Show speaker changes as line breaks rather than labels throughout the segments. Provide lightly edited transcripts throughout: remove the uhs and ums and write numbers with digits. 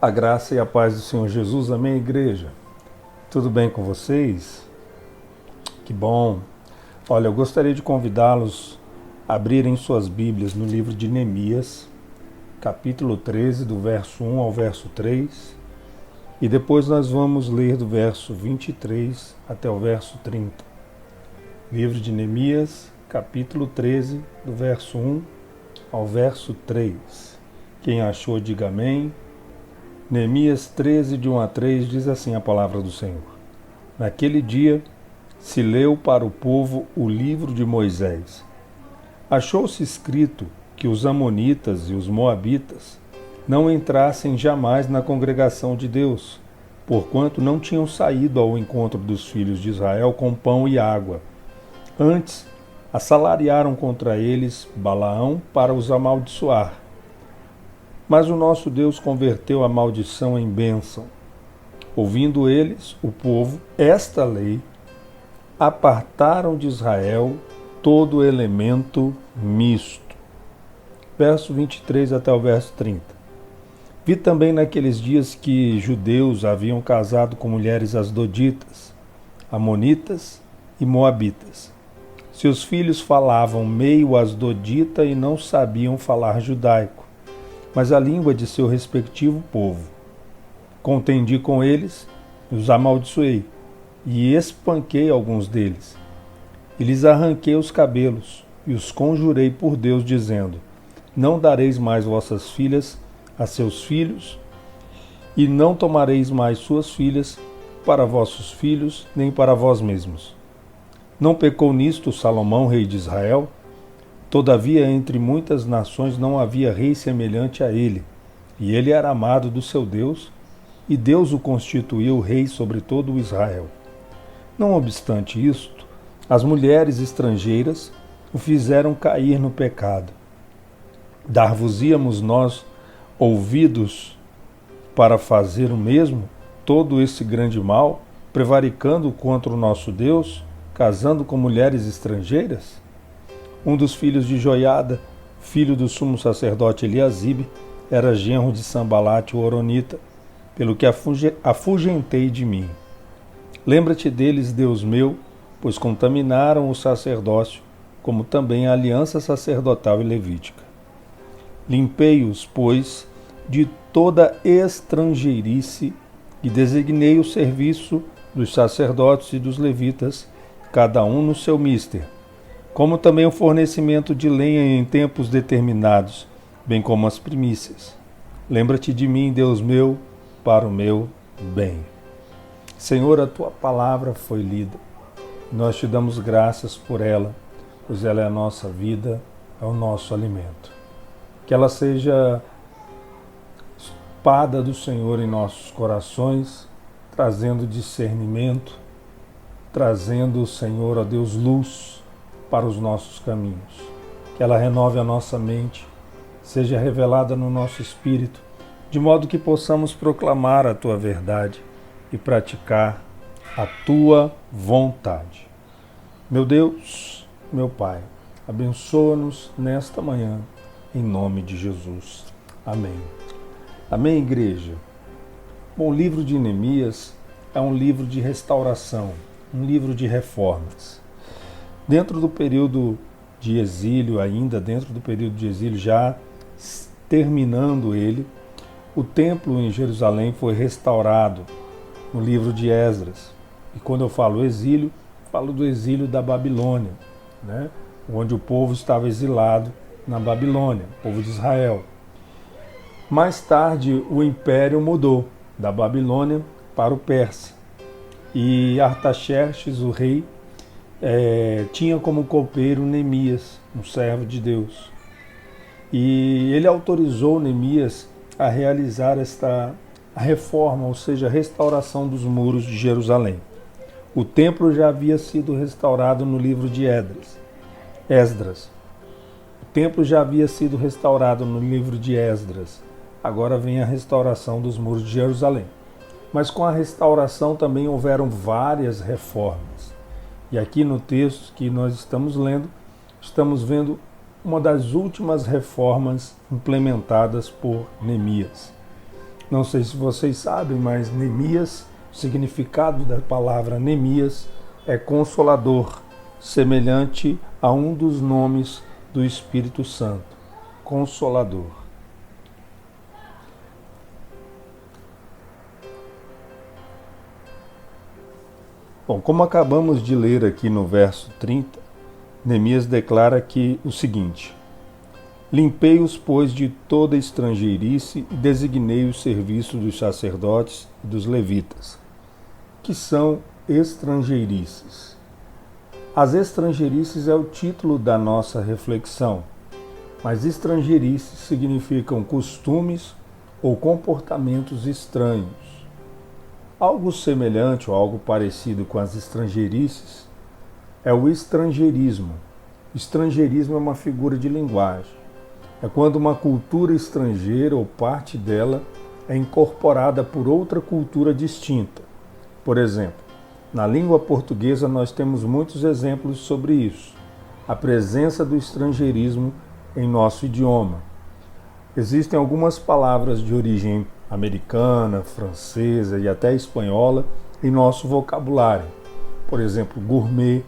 A graça e a paz do Senhor Jesus, amém, igreja? Tudo bem com vocês? Que bom! Olha, eu gostaria de convidá-los a abrirem suas Bíblias no livro de Neemias, capítulo 13, do verso 1 ao verso 3, e depois nós vamos ler do verso 23 até o verso 30. Livro de Neemias, capítulo 13, do verso 1 ao verso 3. Quem achou, diga amém. Neemias 13, de 1 a 3, diz assim a palavra do Senhor. Naquele dia se leu para o povo o livro de Moisés. Achou-se escrito que os amonitas e os moabitas não entrassem jamais na congregação de Deus, porquanto não tinham saído ao encontro dos filhos de Israel com pão e água. Antes, assalariaram contra eles Balaão para os amaldiçoar. Mas o nosso Deus converteu a maldição em bênção. Ouvindo eles, o povo, esta lei, apartaram de Israel todo elemento misto. Verso 23 até o verso 30. Vi também naqueles dias que judeus haviam casado com mulheres asdoditas, amonitas e moabitas. Seus filhos falavam meio asdodita e não sabiam falar judaico, mas a língua de seu respectivo povo. Contendi com eles, os amaldiçoei, e espanquei alguns deles. E lhes arranquei os cabelos, e os conjurei por Deus, dizendo: não dareis mais vossas filhas a seus filhos, e não tomareis mais suas filhas para vossos filhos, nem para vós mesmos. Não pecou nisto Salomão, rei de Israel? Todavia, entre muitas nações não havia rei semelhante a ele, e ele era amado do seu Deus, e Deus o constituiu rei sobre todo o Israel. Não obstante isto, as mulheres estrangeiras o fizeram cair no pecado. Dar-vos-íamos nós ouvidos para fazer o mesmo, todo esse grande mal, prevaricando contra o nosso Deus, casando com mulheres estrangeiras? Um dos filhos de Joiada, filho do sumo sacerdote Eliasibe, era genro de Sambalate o Horonita, pelo que afugentei de mim. Lembra-te deles, Deus meu, pois contaminaram o sacerdócio, como também a aliança sacerdotal e levítica. Limpei-os, pois, de toda estrangeirice e designei o serviço dos sacerdotes e dos levitas, cada um no seu mister, como também o fornecimento de lenha em tempos determinados, bem como as primícias. Lembra-te de mim, Deus meu, para o meu bem. Senhor, a tua palavra foi lida. Nós te damos graças por ela, pois ela é a nossa vida, é o nosso alimento. Que ela seja espada do Senhor em nossos corações, trazendo discernimento, trazendo, Senhor, ó Deus, luz para os nossos caminhos. Que ela renove a nossa mente, seja revelada no nosso espírito, de modo que possamos proclamar a tua verdade e praticar a tua vontade. Meu Deus, meu Pai, abençoa-nos nesta manhã, em nome de Jesus. Amém. Amém, igreja? Bom, o livro de Neemias é um livro de restauração, um livro de reformas. Dentro do período de exílio, já terminando ele, o templo em Jerusalém foi restaurado no livro de Esdras. E quando eu falo exílio, falo do exílio da Babilônia, né? Onde o povo estava exilado na Babilônia, o povo de Israel. Mais tarde, o império mudou da Babilônia para o Persa. E Artaxerxes, o rei, tinha como copeiro Neemias, um servo de Deus. E ele autorizou Neemias a realizar a reforma, ou seja, a restauração dos muros de Jerusalém. O templo já havia sido restaurado no livro de Esdras. O templo já havia sido restaurado no livro de Esdras. Agora vem a restauração dos muros de Jerusalém. Mas com a restauração também houveram várias reformas. E aqui no texto que nós estamos lendo, estamos vendo uma das últimas reformas implementadas por Neemias. Não sei se vocês sabem, mas Neemias, o significado da palavra Neemias é consolador, semelhante a um dos nomes do Espírito Santo, Consolador. Bom, como acabamos de ler aqui no verso 30, Neemias declara aqui o seguinte: limpei-os, pois, de toda estrangeirice e designei o serviço dos sacerdotes e dos levitas, que são estrangeirices. As estrangeirices é o título da nossa reflexão, mas estrangeirices significam costumes ou comportamentos estranhos. Algo semelhante ou algo parecido com as estrangeirices é o estrangeirismo. Estrangeirismo é uma figura de linguagem. É quando uma cultura estrangeira ou parte dela é incorporada por outra cultura distinta. Por exemplo, na língua portuguesa nós temos muitos exemplos sobre isso. A presença do estrangeirismo em nosso idioma. Existem algumas palavras de origem americana, francesa e até espanhola em nosso vocabulário. Por exemplo, gourmet,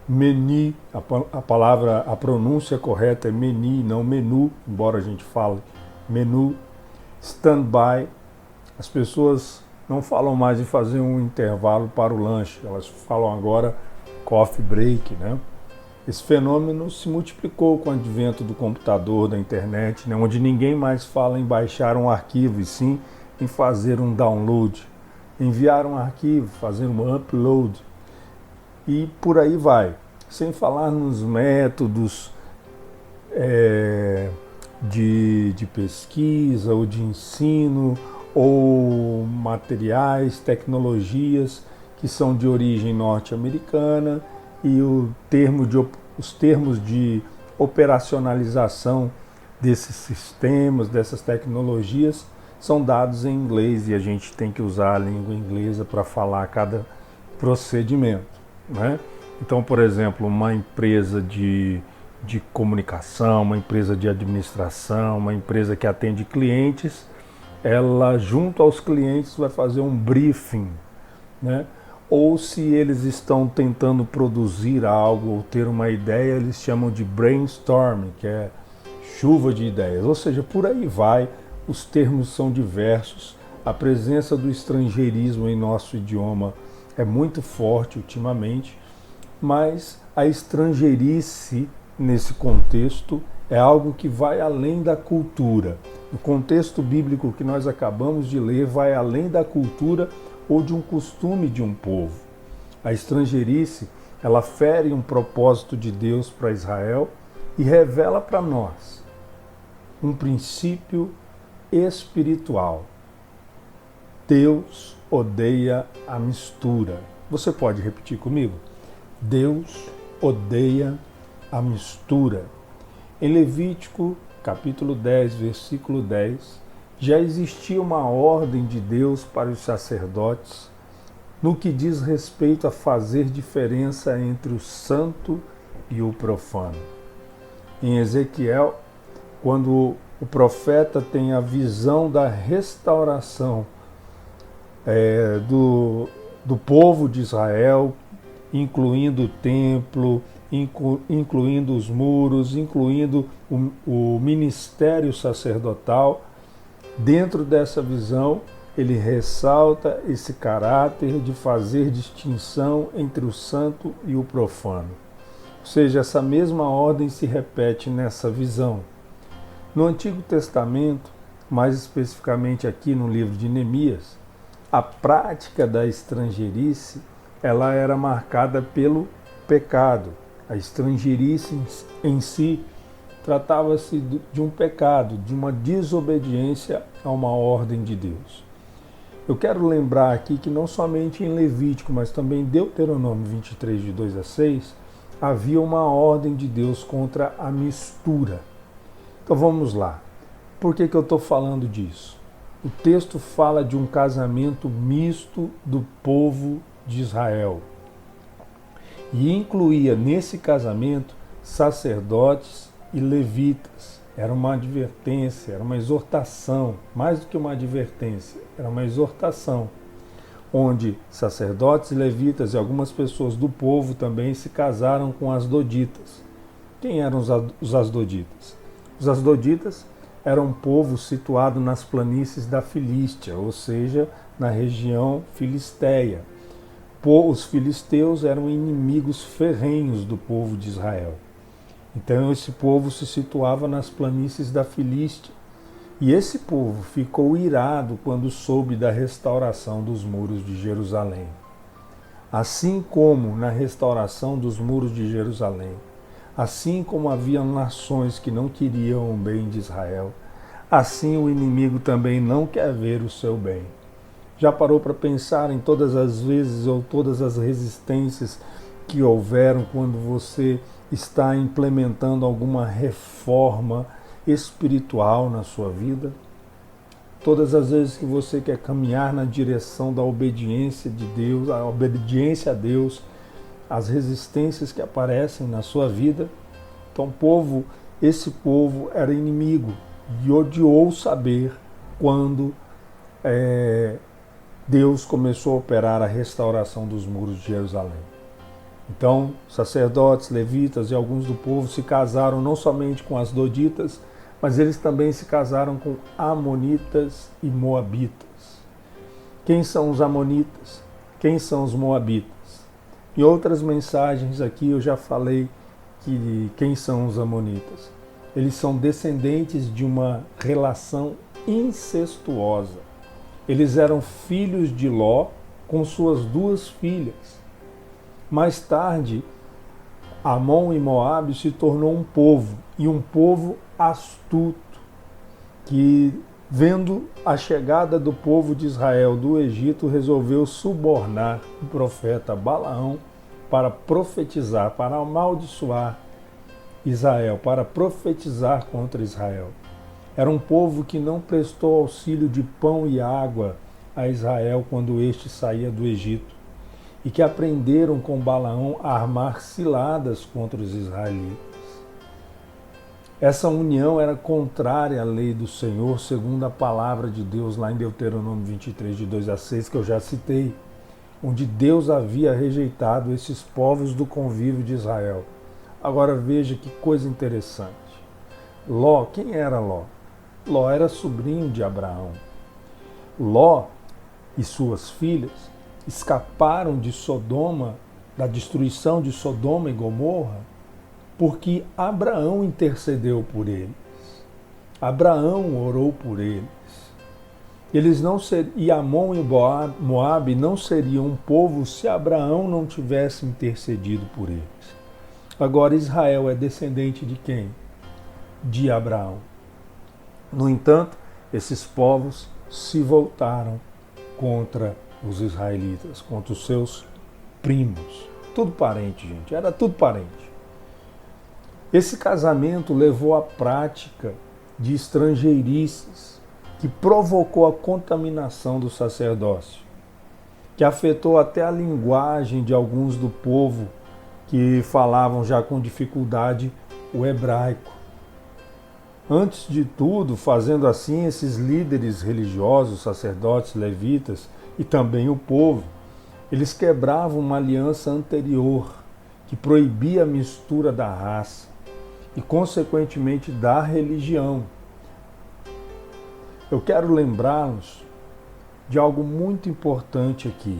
menu, a pronúncia correta é menu, não menu, embora a gente fale menu. Stand-by, as pessoas não falam mais de fazer um intervalo para o lanche, elas falam agora coffee break, né? Esse fenômeno se multiplicou com o advento do computador, da internet, né? Onde ninguém mais fala em baixar um arquivo, e sim em fazer um download, enviar um arquivo, fazer um upload, e por aí vai. Sem falar nos métodos de pesquisa ou de ensino, ou materiais, tecnologias que são de origem norte-americana e os termos de operacionalização desses sistemas, dessas tecnologias, são dados em inglês e a gente tem que usar a língua inglesa para falar cada procedimento, né? Então, por exemplo, uma empresa de comunicação, uma empresa de administração, uma empresa que atende clientes, ela, junto aos clientes, vai fazer um briefing, né? Ou se eles estão tentando produzir algo ou ter uma ideia, eles chamam de brainstorming, que é chuva de ideias. Ou seja, por aí vai, os termos são diversos, a presença do estrangeirismo em nosso idioma é muito forte ultimamente, mas a estrangeirice nesse contexto é algo que vai além da cultura. O contexto bíblico que nós acabamos de ler vai além da cultura ou de um costume de um povo. A estrangeirice, ela fere um propósito de Deus para Israel e revela para nós um princípio espiritual. Deus odeia a mistura. Você pode repetir comigo? Deus odeia a mistura. Em Levítico, capítulo 10, versículo 10, já existia uma ordem de Deus para os sacerdotes no que diz respeito a fazer diferença entre o santo e o profano. Em Ezequiel, quando o profeta tem a visão da restauração do povo de Israel, incluindo o templo, incluindo os muros, incluindo o ministério sacerdotal. Dentro dessa visão, ele ressalta esse caráter de fazer distinção entre o santo e o profano. Ou seja, essa mesma ordem se repete nessa visão. No Antigo Testamento, mais especificamente aqui no livro de Neemias, a prática da estrangeirice, ela era marcada pelo pecado. A estrangeirice em si tratava-se de um pecado, de uma desobediência a uma ordem de Deus. Eu quero lembrar aqui que não somente em Levítico, mas também em Deuteronômio 23, de 2 a 6, havia uma ordem de Deus contra a mistura. Então vamos lá. Por que eu estou falando disso? O texto fala de um casamento misto do povo de Israel. E incluía nesse casamento sacerdotes e levitas. Era uma advertência, era uma exortação, mais do que uma advertência, era uma exortação, onde sacerdotes, levitas e algumas pessoas do povo também se casaram com asdoditas. Quem eram os asdoditas? Os asdoditas eram um povo situado nas planícies da Filístia, ou seja, na região filisteia. Os filisteus eram inimigos ferrenhos do povo de Israel. Então esse povo se situava nas planícies da Filístia. E esse povo ficou irado quando soube da restauração dos muros de Jerusalém. Assim como na restauração dos muros de Jerusalém, assim como havia nações que não queriam o bem de Israel, assim o inimigo também não quer ver o seu bem. Já parou para pensar em todas as vezes ou todas as resistências que houveram quando você está implementando alguma reforma espiritual na sua vida? Todas as vezes que você quer caminhar na direção da obediência de Deus, a obediência a Deus, as resistências que aparecem na sua vida. Então, esse povo era inimigo e odiou saber quando Deus começou a operar a restauração dos muros de Jerusalém. Então, sacerdotes, levitas e alguns do povo se casaram não somente com as asdoditas, mas eles também se casaram com amonitas e moabitas. Quem são os amonitas? Quem são os moabitas? Em outras mensagens aqui eu já falei quem são os amonitas. Eles são descendentes de uma relação incestuosa. Eles eram filhos de Ló com suas duas filhas. Mais tarde, Amon e Moabe se tornou um povo, e um povo astuto, que, vendo a chegada do povo de Israel do Egito, resolveu subornar o profeta Balaão para profetizar, para amaldiçoar Israel, para profetizar contra Israel. Era um povo que não prestou auxílio de pão e água a Israel quando este saía do Egito, e que aprenderam com Balaão a armar ciladas contra os israelitas. Essa união era contrária à lei do Senhor, segundo a palavra de Deus lá em Deuteronômio 23, de 2 a 6, que eu já citei, onde Deus havia rejeitado esses povos do convívio de Israel. Agora veja que coisa interessante. Ló, quem era Ló? Ló era sobrinho de Abraão. Ló e suas filhas escaparam de Sodoma, da destruição de Sodoma e Gomorra, porque Abraão intercedeu por eles. Abraão orou por eles. E Amon e Moabe não seriam um povo se Abraão não tivesse intercedido por eles. Agora Israel é descendente de quem? De Abraão. No entanto, esses povos se voltaram contra os israelitas, contra os seus primos. Tudo parente, gente, era tudo parente. Esse casamento levou à prática de estrangeirices, que provocou a contaminação do sacerdócio, que afetou até a linguagem de alguns do povo que falavam já com dificuldade o hebraico. Antes de tudo, fazendo assim, esses líderes religiosos, sacerdotes, levitas e também o povo, eles quebravam uma aliança anterior que proibia a mistura da raça e, consequentemente, da religião. Eu quero lembrá-los de algo muito importante aqui.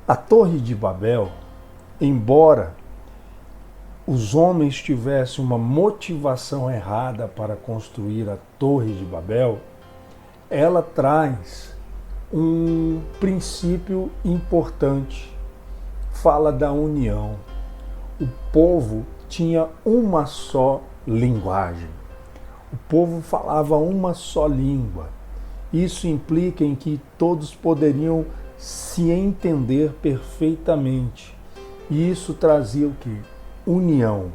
A Torre de Babel, embora os homens tivessem uma motivação errada para construir a Torre de Babel, ela traz um princípio importante. Fala da união. O povo tinha uma só linguagem. O povo falava uma só língua. Isso implica em que todos poderiam se entender perfeitamente. E isso trazia o quê? União,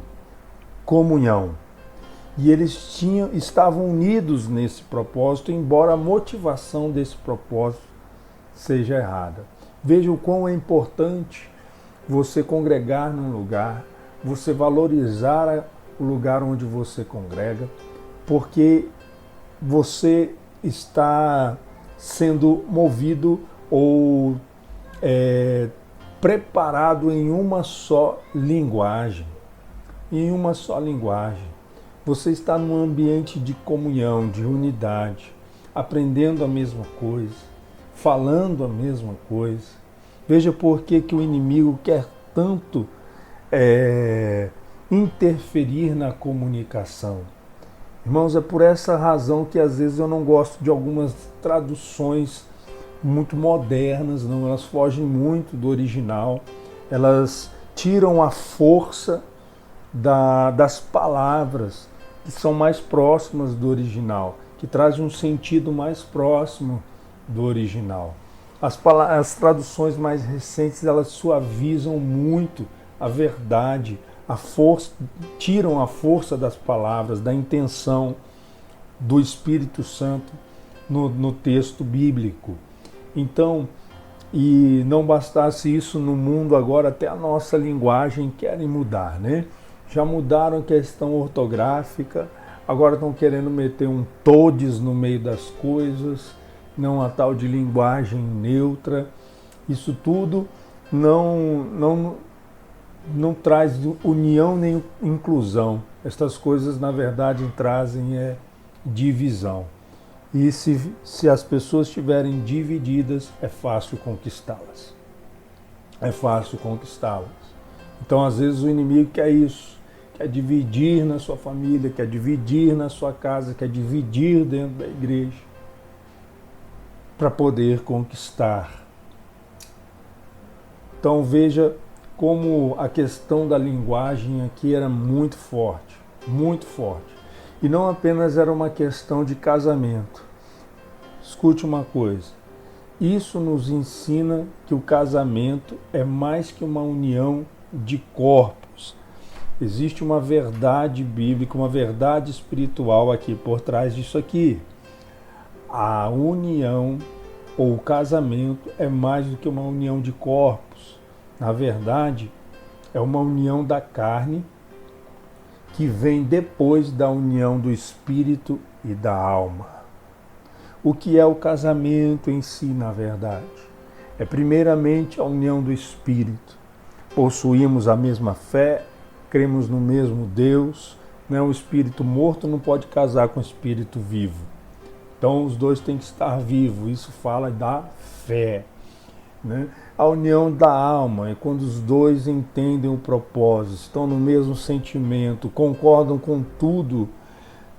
comunhão. E eles estavam unidos nesse propósito, embora a motivação desse propósito seja errada. Veja o quão é importante você congregar num lugar, você valorizar o lugar onde você congrega, porque você está sendo movido ou preparado em uma só linguagem. Em uma só linguagem. Você está num ambiente de comunhão, de unidade, aprendendo a mesma coisa, falando a mesma coisa. Veja por que o inimigo quer tanto interferir na comunicação. Irmãos, é por essa razão que às vezes eu não gosto de algumas traduções muito modernas, não, elas fogem muito do original, elas tiram a força das palavras que são mais próximas do original, que trazem um sentido mais próximo do original. As traduções mais recentes, elas suavizam muito a verdade, a força, tiram a força das palavras, da intenção do Espírito Santo no texto bíblico. Então, e não bastasse isso no mundo, agora até a nossa linguagem querem mudar, né? Já mudaram a questão ortográfica, agora estão querendo meter um todes no meio das coisas, não a tal de linguagem neutra. Isso tudo não traz união nem inclusão. Estas coisas, na verdade, trazem divisão. E se as pessoas estiverem divididas, é fácil conquistá-las. É fácil conquistá-las. Então, às vezes, o inimigo quer isso. Quer dividir na sua família, quer dividir na sua casa, quer dividir dentro da igreja, para poder conquistar. Então, veja como a questão da linguagem aqui era muito forte, muito forte. E não apenas era uma questão de casamento. Escute uma coisa, isso nos ensina que o casamento é mais que uma união de corpos. Existe uma verdade bíblica, uma verdade espiritual aqui por trás disso aqui. A união ou o casamento é mais do que uma união de corpos. Na verdade, é uma união da carne que vem depois da união do espírito e da alma. O que é o casamento em si, na verdade? É primeiramente a união do espírito. Possuímos a mesma fé, cremos no mesmo Deus, né? O espírito morto não pode casar com o espírito vivo. Então os dois têm que estar vivos, isso fala da fé. Né? A união da alma é quando os dois entendem o propósito, estão no mesmo sentimento, concordam com tudo,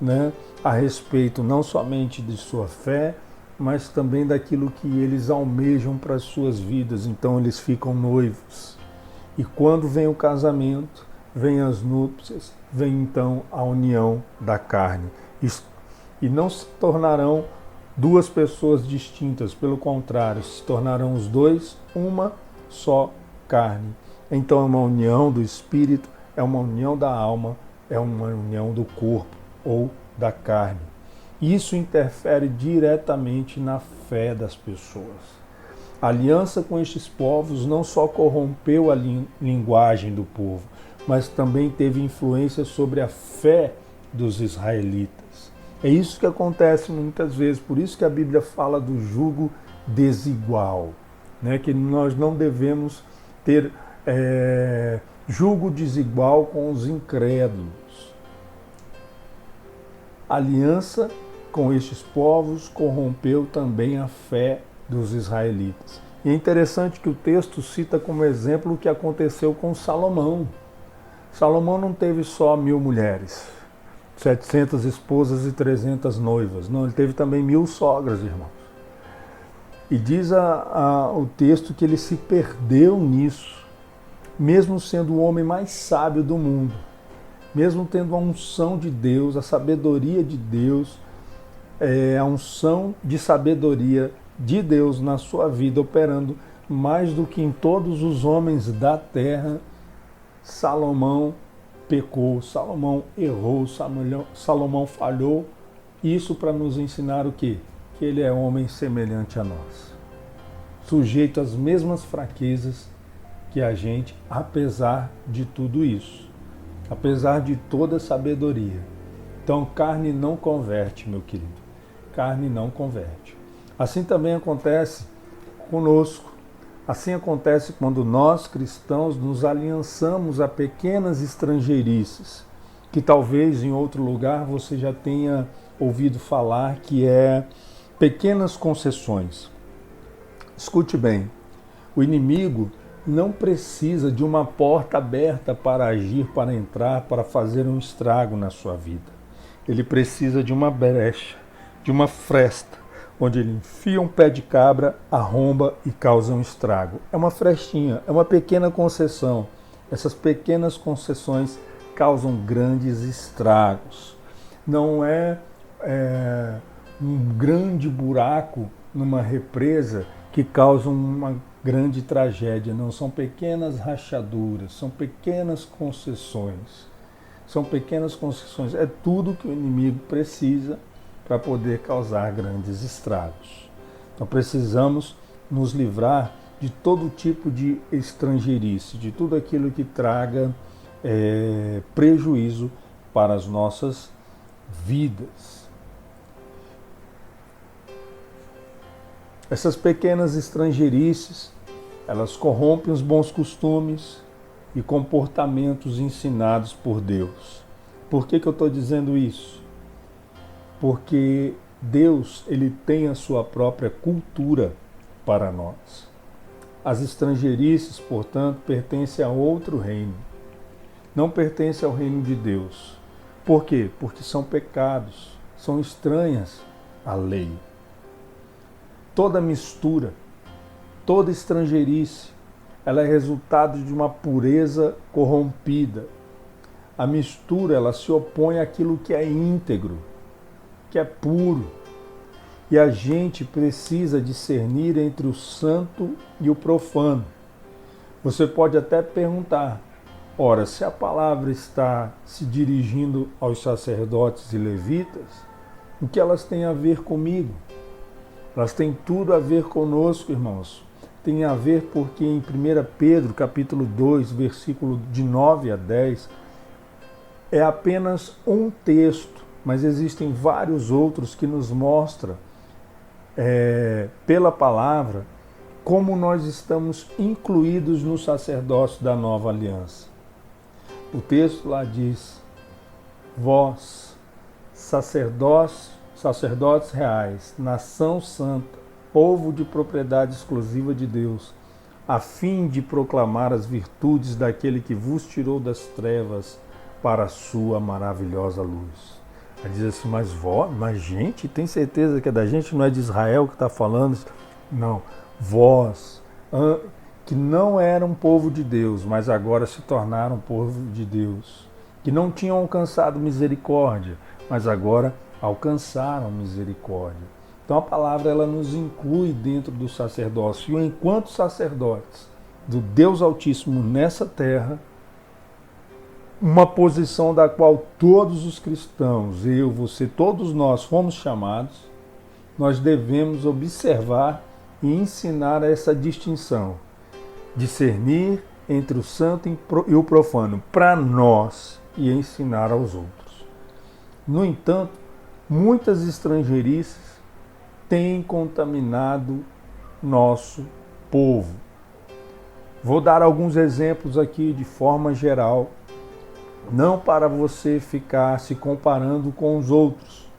né? A respeito não somente de sua fé, mas também daquilo que eles almejam para as suas vidas. Então eles ficam noivos. E quando vem o casamento, vem as núpcias, vem então a união da carne. E não se tornarão duas pessoas distintas, pelo contrário, se tornarão os dois uma só carne. Então é uma união do espírito, é uma união da alma, é uma união do corpo ou da carne. Isso interfere diretamente na fé das pessoas. A aliança com estes povos não só corrompeu a linguagem do povo, mas também teve influência sobre a fé dos israelitas. É isso que acontece muitas vezes, por isso que a Bíblia fala do jugo desigual, né? Que nós não devemos ter jugo desigual com os incrédulos. A aliança com estes povos corrompeu também a fé dos israelitas. E é interessante que o texto cita como exemplo o que aconteceu com Salomão. Salomão não teve só 1000 mulheres, 700 esposas e 300 noivas. Não, ele teve também 1000 sogras, irmãos. E diz o texto que ele se perdeu nisso, mesmo sendo o homem mais sábio do mundo, mesmo tendo a unção de Deus, a sabedoria de Deus, a unção de sabedoria de Deus na sua vida, operando mais do que em todos os homens da terra. Salomão pecou, Salomão errou, Salomão falhou. Isso para nos ensinar o quê? Que ele é homem semelhante a nós, sujeito às mesmas fraquezas que a gente, apesar de tudo isso. apesar de toda sabedoria. Então, carne não converte, meu querido. Carne não converte. Assim também acontece conosco. Assim acontece quando nós, cristãos, nos aliançamos a pequenas estrangeirices, que talvez em outro lugar você já tenha ouvido falar, que é pequenas concessões. Escute bem, o inimigo não precisa de uma porta aberta para agir, para entrar, para fazer um estrago na sua vida. Ele precisa de uma brecha, de uma fresta, onde ele enfia um pé de cabra, arromba e causa um estrago. É uma frestinha, é uma pequena concessão. Essas pequenas concessões causam grandes estragos. Não é um grande buraco numa represa que causa uma grande tragédia. Não, são pequenas rachaduras, são pequenas concessões. São pequenas concessões. É tudo que o inimigo precisa para poder causar grandes estragos. Então precisamos nos livrar de todo tipo de estrangeirice, de tudo aquilo que traga prejuízo para as nossas vidas. Essas pequenas estrangeirices, elas corrompem os bons costumes e comportamentos ensinados por Deus. Por que eu estou dizendo isso? Porque Deus, ele tem a sua própria cultura para nós. As estrangeirices, portanto, pertencem a outro reino. Não pertencem ao reino de Deus. Por quê? Porque são pecados, são estranhas à lei. Toda mistura, toda estrangeirice, ela é resultado de uma pureza corrompida. A mistura, ela se opõe àquilo que é íntegro, que é puro. E a gente precisa discernir entre o santo e o profano. Você pode até perguntar, ora, se a palavra está se dirigindo aos sacerdotes e levitas, o que elas têm a ver comigo? Elas têm tudo a ver conosco, irmãos. Tem a ver porque em 1 Pedro, capítulo 2, versículo de 9 a 10, é apenas um texto, mas existem vários outros que nos mostram, pela palavra, como nós estamos incluídos no sacerdócio da nova aliança. O texto lá diz, vós, sacerdotes reais, nação santa, povo de propriedade exclusiva de Deus, a fim de proclamar as virtudes daquele que vos tirou das trevas para a sua maravilhosa luz. Aí diz assim, mas gente, tem certeza que é da gente? Não é de Israel que está falando? Não, vós, que não eram povo de Deus, mas agora se tornaram povo de Deus, que não tinham alcançado misericórdia, mas agora alcançaram misericórdia. Então a palavra, ela nos inclui dentro do sacerdócio. E enquanto sacerdotes do Deus Altíssimo nessa terra, uma posição da qual todos os cristãos, eu, você, todos nós fomos chamados, nós devemos observar e ensinar essa distinção, discernir entre o santo e o profano, para nós e ensinar aos outros. No entanto, muitas estrangeirices têm contaminado nosso povo. Vou dar alguns exemplos aqui de forma geral, não para você ficar se comparando com os outros,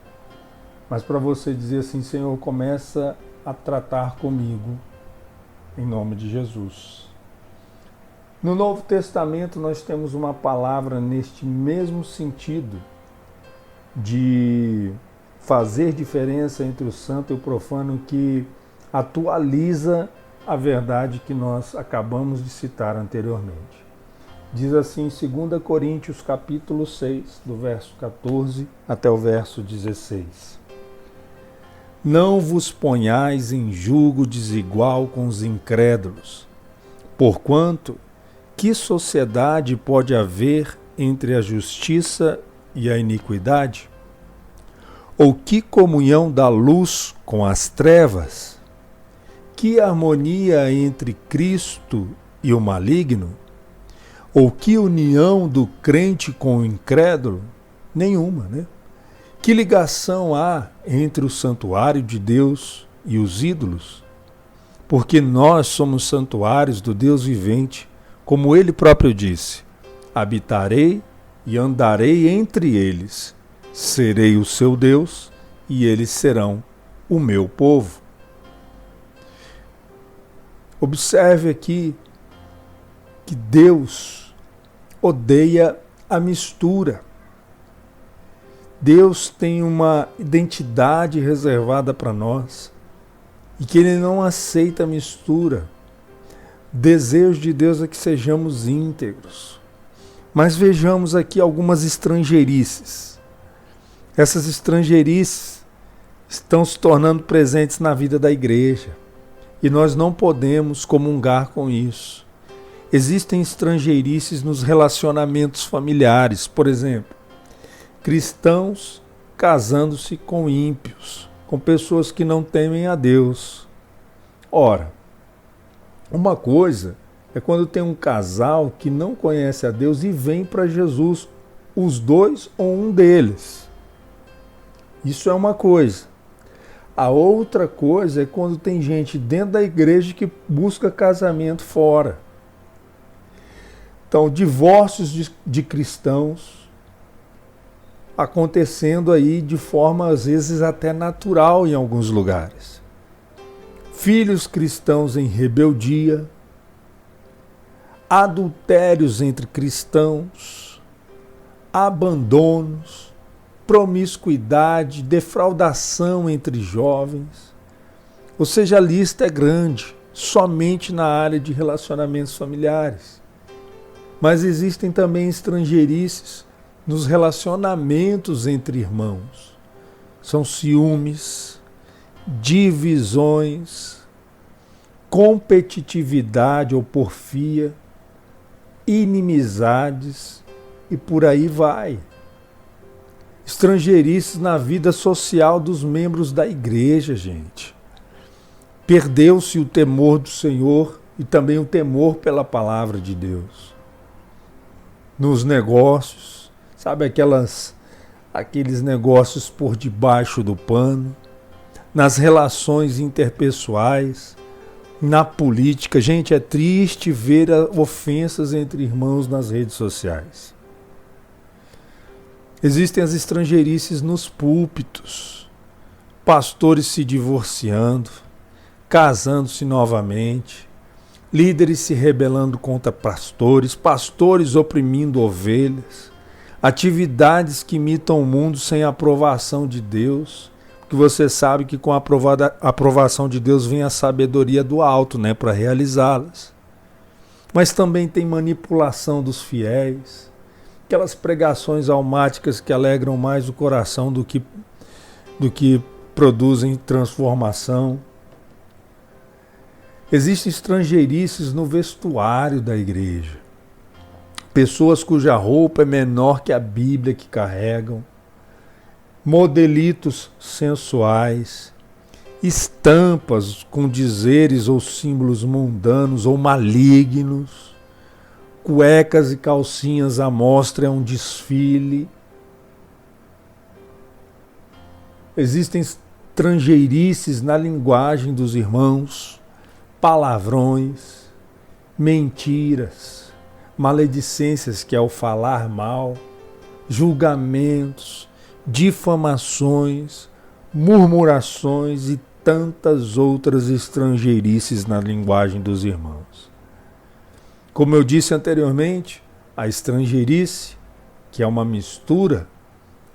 mas para você dizer assim, Senhor, começa a tratar comigo, em nome de Jesus. No Novo Testamento nós temos uma palavra neste mesmo sentido, de fazer diferença entre o santo e o profano, que atualiza a verdade que nós acabamos de citar anteriormente. Diz assim em 2 Coríntios capítulo 6, do verso 14 até o verso 16. Não vos ponhais em julgo desigual com os incrédulos, porquanto que sociedade pode haver entre a justiça e a iniquidade? Ou que comunhão da luz com as trevas? Que harmonia entre Cristo e o maligno? Ou que união do crente com o incrédulo? Nenhuma, né? Que ligação há entre o santuário de Deus e os ídolos? Porque nós somos santuários do Deus vivente, como ele próprio disse: habitarei e andarei entre eles, serei o seu Deus e eles serão o meu povo. Observe aqui que Deus odeia a mistura. Deus tem uma identidade reservada para nós e que Ele não aceita mistura. O desejo de Deus é que sejamos íntegros. Mas vejamos aqui algumas estrangeirices. Essas estrangeirices estão se tornando presentes na vida da igreja e nós não podemos comungar com isso. Existem estrangeirices nos relacionamentos familiares, por exemplo, cristãos casando-se com ímpios, com pessoas que não temem a Deus. Ora, uma coisa é quando tem um casal que não conhece a Deus e vem para Jesus, os dois ou um deles. Isso é uma coisa. A outra coisa é quando tem gente dentro da igreja que busca casamento fora. Então, divórcios de cristãos acontecendo aí de forma, às vezes, até natural em alguns lugares. Filhos cristãos em rebeldia, adultérios entre cristãos, abandonos, promiscuidade, defraudação entre jovens. Ou seja, a lista é grande, somente na área de relacionamentos familiares. Mas existem também estrangeirices nos relacionamentos entre irmãos. São ciúmes, divisões, competitividade ou porfia, inimizades e por aí vai. Estrangeirices na vida social dos membros da igreja, gente. Perdeu-se o temor do Senhor e também o temor pela palavra de Deus. Nos negócios, sabe aqueles negócios por debaixo do pano, nas relações interpessoais, na política. Gente, é triste ver ofensas entre irmãos nas redes sociais. Existem as estrangeirices nos púlpitos, pastores se divorciando, casando-se novamente, líderes se rebelando contra pastores, pastores oprimindo ovelhas, atividades que imitam o mundo sem a aprovação de Deus, porque você sabe que com a aprovação de Deus vem a sabedoria do alto, né, para realizá-las. Mas também tem manipulação dos fiéis, aquelas pregações almáticas que alegram mais o coração do que produzem transformação. Existem estrangeirices no vestuário da igreja. Pessoas cuja roupa é menor que a Bíblia que carregam. Modelitos sensuais. Estampas com dizeres ou símbolos mundanos ou malignos. Cuecas e calcinhas à mostra, é um desfile. Existem estrangeirices na linguagem dos irmãos, palavrões, mentiras, maledicências, que é o falar mal, julgamentos, difamações, murmurações e tantas outras estrangeirices na linguagem dos irmãos. Como eu disse anteriormente, a estrangeirice, que é uma mistura,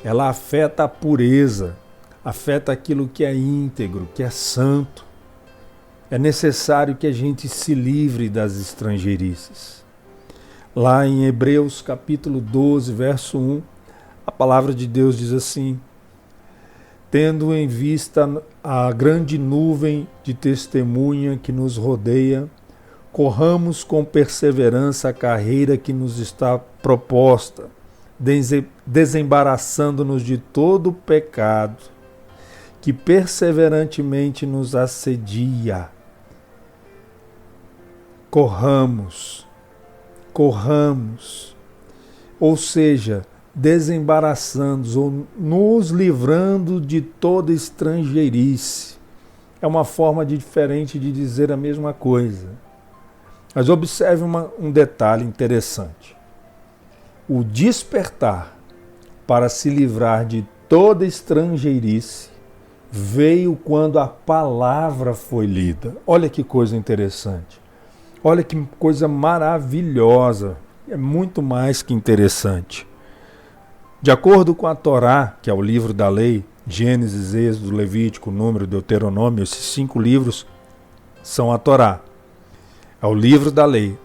ela afeta a pureza, afeta aquilo que é íntegro, que é santo. É necessário que a gente se livre das estrangeirices. Lá em Hebreus capítulo 12, verso 1, a palavra de Deus diz assim: tendo em vista a grande nuvem de testemunha que nos rodeia, corramos com perseverança a carreira que nos está proposta, desembaraçando-nos de todo o pecado que perseverantemente nos assedia. Corramos corramos, ou seja, desembaraçando ou nos livrando de toda estrangeirice. É uma forma diferente de dizer a mesma coisa. Mas observe um detalhe interessante. O despertar para se livrar de toda estrangeirice veio quando a palavra foi lida. Olha que coisa interessante. Olha que coisa maravilhosa. É muito mais que interessante. De acordo com a Torá, que é o livro da lei, Gênesis, Êxodo, Levítico, Número, Deuteronômio, esses 5 livros são a Torá. É o livro da lei.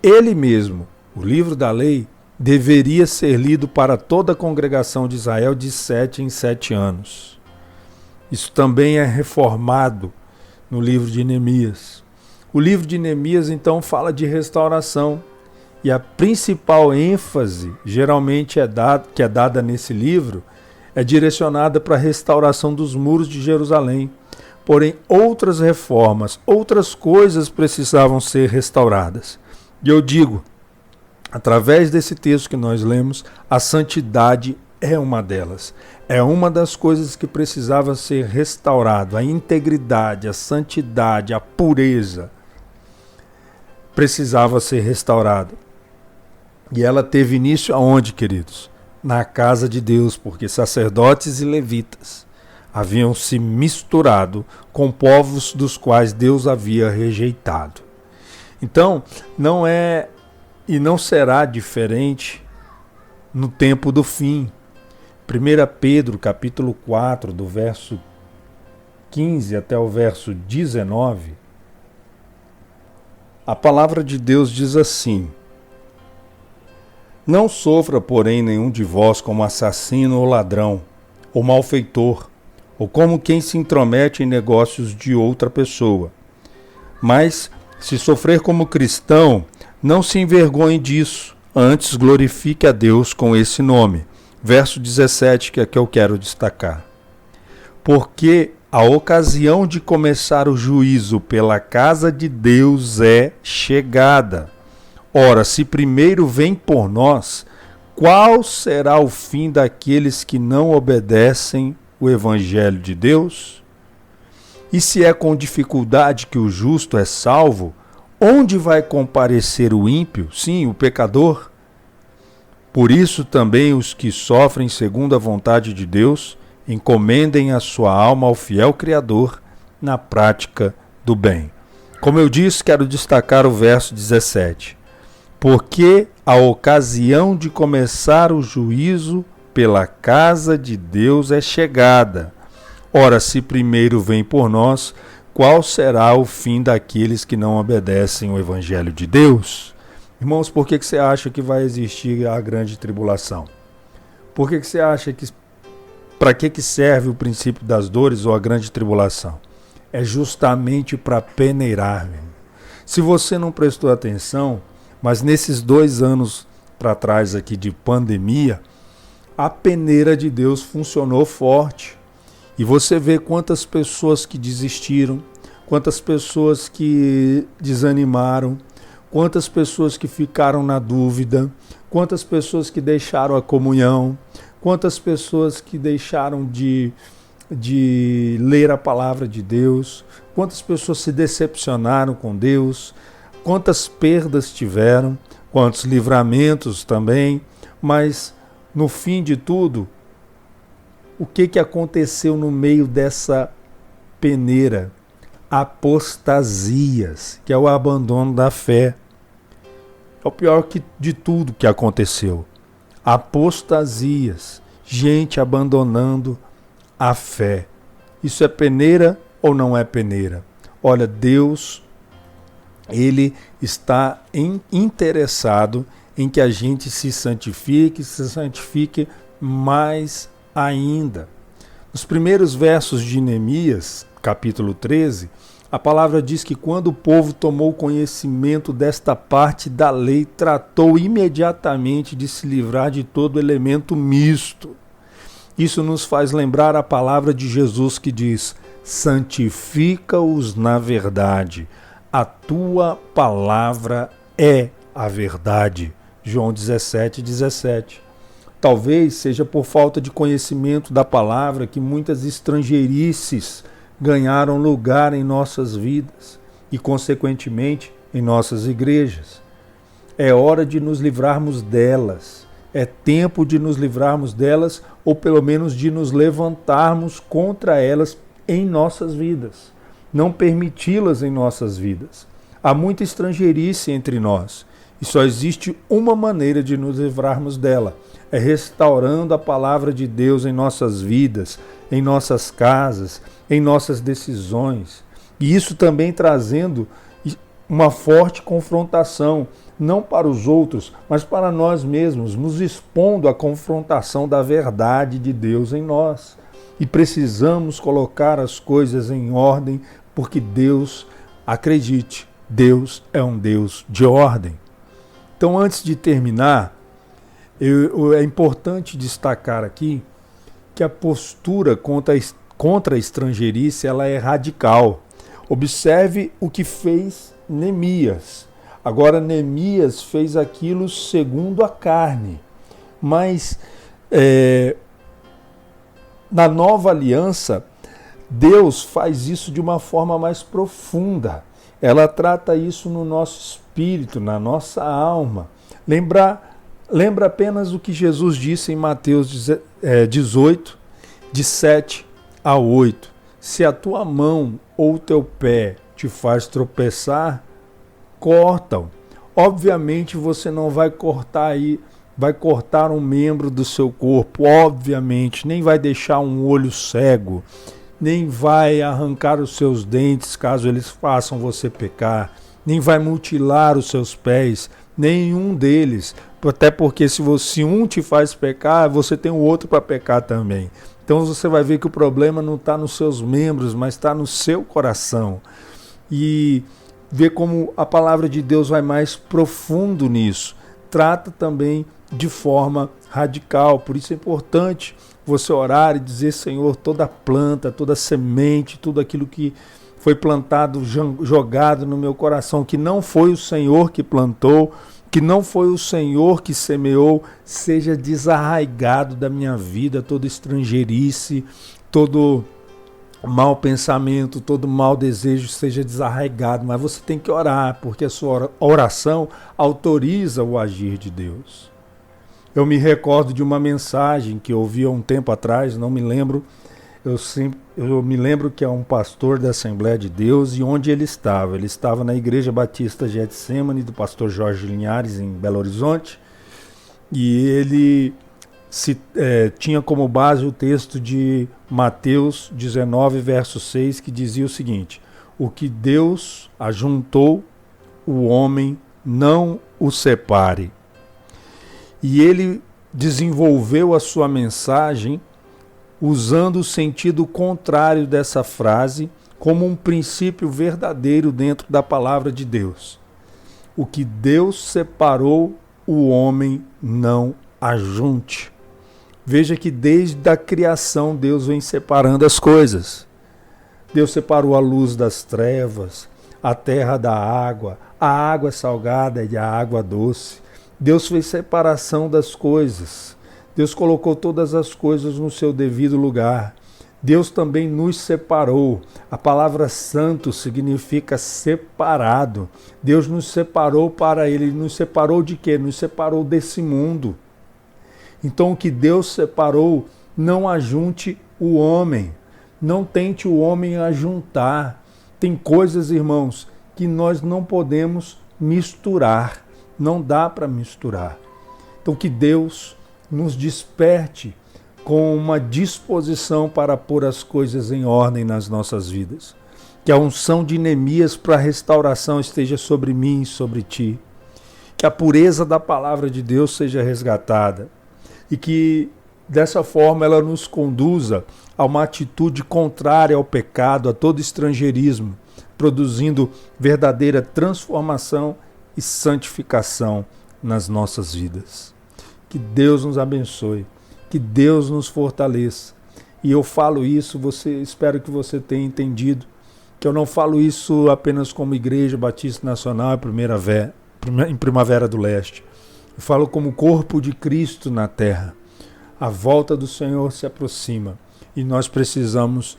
Ele mesmo, o livro da lei, deveria ser lido para toda a congregação de Israel de 7 em 7 anos. Isso também é reformado no livro de Neemias. O livro de Neemias, então, fala de restauração. E a principal ênfase, geralmente que é dada nesse livro, é direcionada para a restauração dos muros de Jerusalém. Porém, outras reformas, outras coisas precisavam ser restauradas. E eu digo, através desse texto que nós lemos, a santidade é uma delas. É uma das coisas que precisava ser restaurado. A integridade, a santidade, a pureza precisava ser restaurada. E ela teve início aonde, queridos? Na casa de Deus, porque sacerdotes e levitas haviam se misturado com povos dos quais Deus havia rejeitado. Então, não é e não será diferente no tempo do fim. 1 Pedro, capítulo 4, do verso 15 até o verso 19, a palavra de Deus diz assim: Não sofra, porém, nenhum de vós como assassino ou ladrão, ou malfeitor, ou como quem se intromete em negócios de outra pessoa. Mas, se sofrer como cristão, não se envergonhe disso, antes glorifique a Deus com esse nome. Verso 17, que é que eu quero destacar. Porque a ocasião de começar o juízo pela casa de Deus é chegada. Ora, se primeiro vem por nós, qual será o fim daqueles que não obedecem o Evangelho de Deus? E se é com dificuldade que o justo é salvo, onde vai comparecer o ímpio, sim, o pecador? Por isso também os que sofrem segundo a vontade de Deus, encomendem a sua alma ao fiel Criador na prática do bem. Como eu disse, quero destacar o verso 17. Porque a ocasião de começar o juízo pela casa de Deus é chegada. Ora, se primeiro vem por nós, qual será o fim daqueles que não obedecem o Evangelho de Deus? Irmãos, por que você acha que vai existir a grande tribulação? Por que você acha que... Para que serve o princípio das dores ou a grande tribulação? É justamente para peneirar. Se você não prestou atenção, mas nesses 2 anos para trás aqui de pandemia, a peneira de Deus funcionou forte. E você vê quantas pessoas que desistiram, quantas pessoas que desanimaram, quantas pessoas que ficaram na dúvida, quantas pessoas que deixaram a comunhão, quantas pessoas que deixaram de ler a palavra de Deus, quantas pessoas se decepcionaram com Deus, quantas perdas tiveram, quantos livramentos também, mas no fim de tudo, o que aconteceu no meio dessa peneira? Apostasias, que é o abandono da fé. É o pior de tudo que aconteceu. Apostasias, gente abandonando a fé. Isso é peneira ou não é peneira? Olha, Deus, Ele está interessado em que a gente se santifique mais ainda. Nos primeiros versos de Neemias, capítulo 13, a palavra diz que quando o povo tomou conhecimento desta parte da lei, tratou imediatamente de se livrar de todo elemento misto. Isso nos faz lembrar a palavra de Jesus que diz: santifica-os na verdade, a tua palavra é a verdade. João 17:17. Talvez seja por falta de conhecimento da palavra que muitas estrangeirices ganharam lugar em nossas vidas e, consequentemente, em nossas igrejas. É hora de nos livrarmos delas. É tempo de nos livrarmos delas, ou pelo menos de nos levantarmos contra elas em nossas vidas. Não permiti-las em nossas vidas. Há muita estrangeirice entre nós. E só existe uma maneira de nos livrarmos dela. É restaurando a palavra de Deus em nossas vidas, em nossas casas, em nossas decisões. E isso também trazendo uma forte confrontação, não para os outros, mas para nós mesmos, nos expondo à confrontação da verdade de Deus em nós. E precisamos colocar as coisas em ordem, porque Deus, acredite, Deus é um Deus de ordem. Então, antes de terminar, é importante destacar aqui que a postura contra a estrangeirice ela é radical. Observe o que fez Neemias. Agora, Neemias fez aquilo segundo a carne, mas na nova aliança, Deus faz isso de uma forma mais profunda. Ela trata isso no nosso espírito, na nossa alma. Lembra apenas o que Jesus disse em Mateus 18, de 7 a 8. Se a tua mão ou o teu pé te faz tropeçar, corta-o. Obviamente você não vai cortar um membro do seu corpo, obviamente, nem vai deixar um olho cego, nem vai arrancar os seus dentes caso eles façam você pecar, nem vai mutilar os seus pés, nenhum deles, até porque se um te faz pecar, você tem o outro para pecar também. Então você vai ver que o problema não está nos seus membros, mas está no seu coração. E ver como a palavra de Deus vai mais profundo nisso. Trata também de forma radical, por isso é importante você orar e dizer: Senhor, toda planta, toda semente, tudo aquilo que foi plantado, jogado no meu coração, que não foi o Senhor que plantou, que não foi o Senhor que semeou, seja desarraigado da minha vida, toda estrangeirice, todo mau pensamento, todo mau desejo seja desarraigado. Mas você tem que orar, porque a sua oração autoriza o agir de Deus. Eu me recordo de uma mensagem que eu ouvi há um tempo atrás, não me lembro. Eu me lembro que é um pastor da Assembleia de Deus e onde ele estava. Ele estava na Igreja Batista Getsemane do pastor Jorge Linhares, em Belo Horizonte. E ele tinha como base o texto de Mateus 19, verso 6, que dizia o seguinte: o que Deus ajuntou, o homem não o separe. E ele desenvolveu a sua mensagem usando o sentido contrário dessa frase como um princípio verdadeiro dentro da palavra de Deus. O que Deus separou, o homem não ajunte. Veja que desde a criação Deus vem separando as coisas. Deus separou a luz das trevas, a terra da água, a água salgada e a água doce. Deus fez separação das coisas. Deus colocou todas as coisas no seu devido lugar. Deus também nos separou. A palavra santo significa separado. Deus nos separou para Ele. Ele nos separou de quê? Nos separou desse mundo. Então o que Deus separou, não ajunte o homem. Não tente o homem ajuntar. Tem coisas, irmãos, que nós não podemos misturar. Não dá para misturar. Então que Deus nos desperte com uma disposição para pôr as coisas em ordem nas nossas vidas. Que a unção de Neemias para a restauração esteja sobre mim e sobre ti. Que a pureza da palavra de Deus seja resgatada. E que dessa forma ela nos conduza a uma atitude contrária ao pecado, a todo estrangeirismo, produzindo verdadeira transformação e santificação nas nossas vidas. Que Deus nos abençoe, que Deus nos fortaleça. E eu falo isso, espero que você tenha entendido, que eu não falo isso apenas como Igreja Batista Nacional e em Primavera do Leste. Eu falo como corpo de Cristo na terra. A volta do Senhor se aproxima e nós precisamos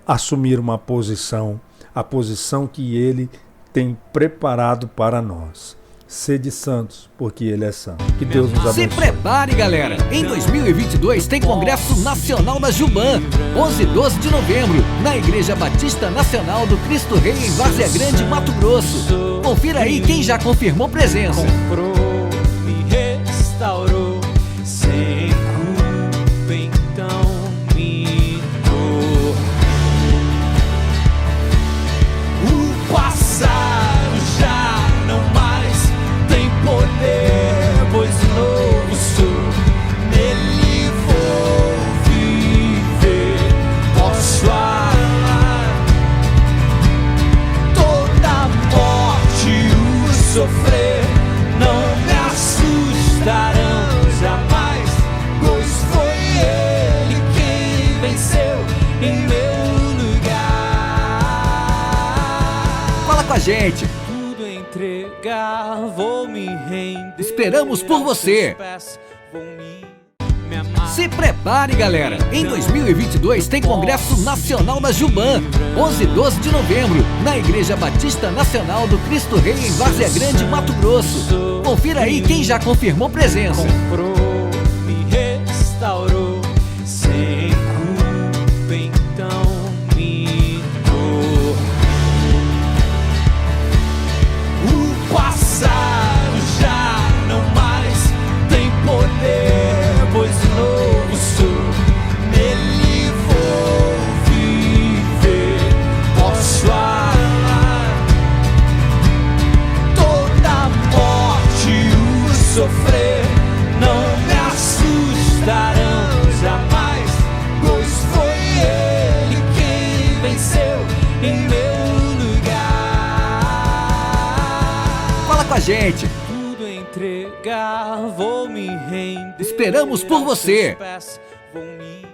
assumir uma posição, a posição que Ele tem preparado para nós. Sede santos, porque Ele é santo. Que Deus nos abençoe.
Se prepare, galera! Em 2022 tem Congresso Nacional da Juban, 11 e 12 de novembro, na Igreja Batista Nacional do Cristo Rei, em Várzea Grande, Mato Grosso. Confira aí quem já confirmou presença.
Comprou, me restaurou, sem culpa, então me dou. O passado já não mais tem poder, pois novo sou, nele vou viver, posso amar toda morte, o sofrer, não me assustarão jamais, pois foi Ele quem venceu em meu lugar.
Fala com a gente!
Tudo entregar, vou me render.
Esperamos por você.
Vou me amar.
Se prepare, galera! Em 2022 tem Congresso Nacional da Juban, 11 e 12 de novembro, na Igreja Batista Nacional do Cristo Rei, em Várzea Grande, Mato Grosso. Confira aí quem já confirmou presença.
Comprou, me restaurou, sem culpa, então me dou. O passado já não mais tem poder, pois novo sou, nele vou viver, posso amar toda morte, o sofrer, não me assustarão jamais, pois foi Ele quem venceu em meu lugar.
Fala com a gente!
Tudo entregar, vou me render.
Esperamos por você.
Vou me